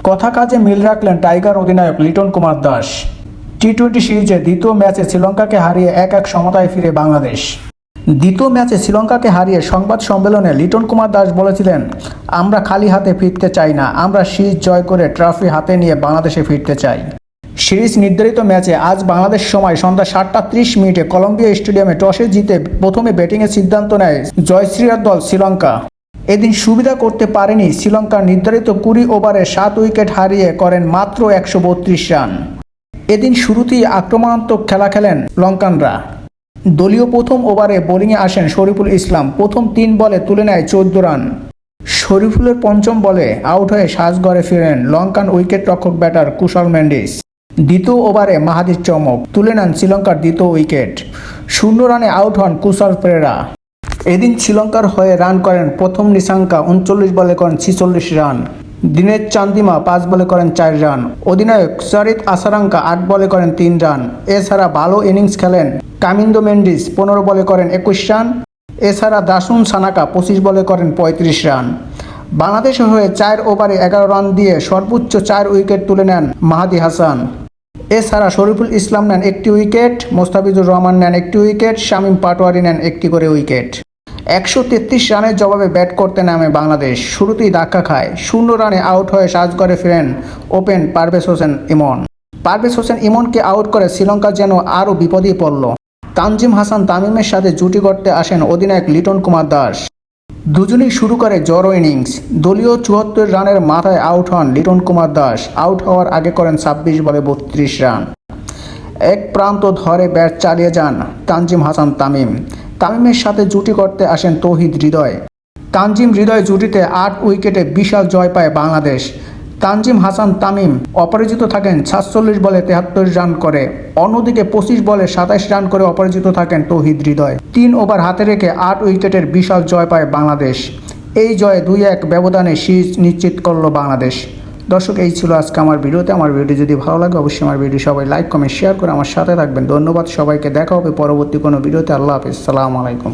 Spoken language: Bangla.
কথা কাজে মিল রাখলেন টাইগার অধিনায়ক লিটন কুমার দাস। টি-20 সিরিজে দ্বিতীয় ম্যাচে শ্রীলঙ্কাকে হারিয়ে 1-1 সমতায় ফিরে বাংলাদেশ। দ্বিতীয় ম্যাচে শ্রীলঙ্কাকে হারিয়ে সংবাদ সম্মেলনে লিটন কুমার দাস বলেছিলেন, আমরা খালি হাতে ফিরতে চাই না, আমরা সিরিজ জয় করে ট্রফি হাতে নিয়ে বাংলাদেশে ফিরতে চাই। সিরিজ নির্ধারিত ম্যাচে আজ বাংলাদেশ সময় সন্ধ্যা 7:30 কলম্বিয়া স্টেডিয়ামে টসে জিতে প্রথমে ব্যাটিংয়ের সিদ্ধান্ত নেয় জয়শ্রীর দল শ্রীলঙ্কা। এদিন সুবিধা করতে পারেনি শ্রীলঙ্কার নির্ধারিত 20 ওভারে 7 উইকেট হারিয়ে করেন মাত্র 132 রান। এদিন শুরুতেই আক্রমণাত্মক খেলা খেলেন লঙ্কানরা। দলীয় প্রথম ওভারে বোলিংয়ে আসেন শরীফুল ইসলাম, প্রথম 3 বলে তুলে নেয় 14 রান। শরীফুলের পঞ্চম বলে আউট হয়ে সাজঘরে ফিরেন লঙ্কান উইকেট রক্ষক ব্যাটার কুশল মেন্ডিস। দ্বিতীয় ওভারে মাহাদির চমক, তুলে নেন শ্রীলঙ্কার দ্বিতীয় উইকেট। 0 রানে আউট হন কুশল পেরেরা। এদিন শ্রীলঙ্কার হয়ে রান করেন প্রথম নিশাঙ্কা, 39 বলে করেন 46 রান। দিনেশ চান্দিমা 5 বলে করেন 4 রান। অধিনায়ক সরিত আসারাঙ্কা 8 বলে করেন 3 রান। এছাড়া ভালো ইনিংস খেলেন কামিন্দো মেন্ডিস, 15 বলে করেন 21 রান। এছাড়া দাসুন সানাকা 25 বলে করেন 35 রান। বাংলাদেশের হয়ে 4 ওভারে 11 রান দিয়ে সর্বোচ্চ 4 উইকেট তুলে নেন মাহাদি হাসান। এছাড়া শরীফুল ইসলাম নেন 1টি উইকেট, মোস্তাফিজুর রহমান নেন 1টি উইকেট, শামীম পাটোয়ারি নেন 1টি করে উইকেট। 133 রানের জবাবে ব্যাট করতে নামে বাংলাদেশ, শুরুতেই ধাক্কা খায়। 0 রানে আউট হয়ে সাজঘরে ফিরেন ওপেন পারভেজ হোসেন ইমন। পারভেজ হোসেন ইমনকে আউট করে শ্রীলঙ্কা যেন আরও বিপদেই পড়ল। তানজিম হাসান তামিমের সাথে জুটি করতে আসেন অধিনায়ক লিটন কুমার দাস। দুজনেই শুরু করে জড়ো ইনিংস। দলীয় 74 রানের মাথায় আউট হন লিটন কুমার দাস। আউট হওয়ার আগে করেন 26 বলে 32 রান। এক প্রান্ত ধরে ব্যাট চালিয়ে যান তানজিম হাসান তামিম। তামিমের সাথে জুটি করতে আসেন তৌহিদ হৃদয়। তানজিম হৃদয় জুটিতে 8 উইকেটে বিশাল জয় পায় বাংলাদেশ। তানজিম হাসান তামিম অপরাজিত থাকেন 46 বলে 73 রান করে। অন্যদিকে 25 বলে 27 রান করে অপরাজিত থাকেন তৌহিদ হৃদয়। 3 ওভার হাতে রেখে 8 উইকেটের বিশাল জয় পায় বাংলাদেশ। এই জয়ে 2-1 ব্যবধানে সিরিজ নিশ্চিত করল বাংলাদেশ। দর্শক, এই ছিল আজকে আমার ভিডিওতে। আমার ভিডিও যদি ভালো লাগে অবশ্যই আমার ভিডিও সবাই লাইক কমেন্ট শেয়ার করে আমার সাথে থাকবেন। ধন্যবাদ সবাইকে, দেখা হবে পরবর্তী কোনো ভিডিওতে। আল্লাহ হাফিজ, সালামু আলাইকুম।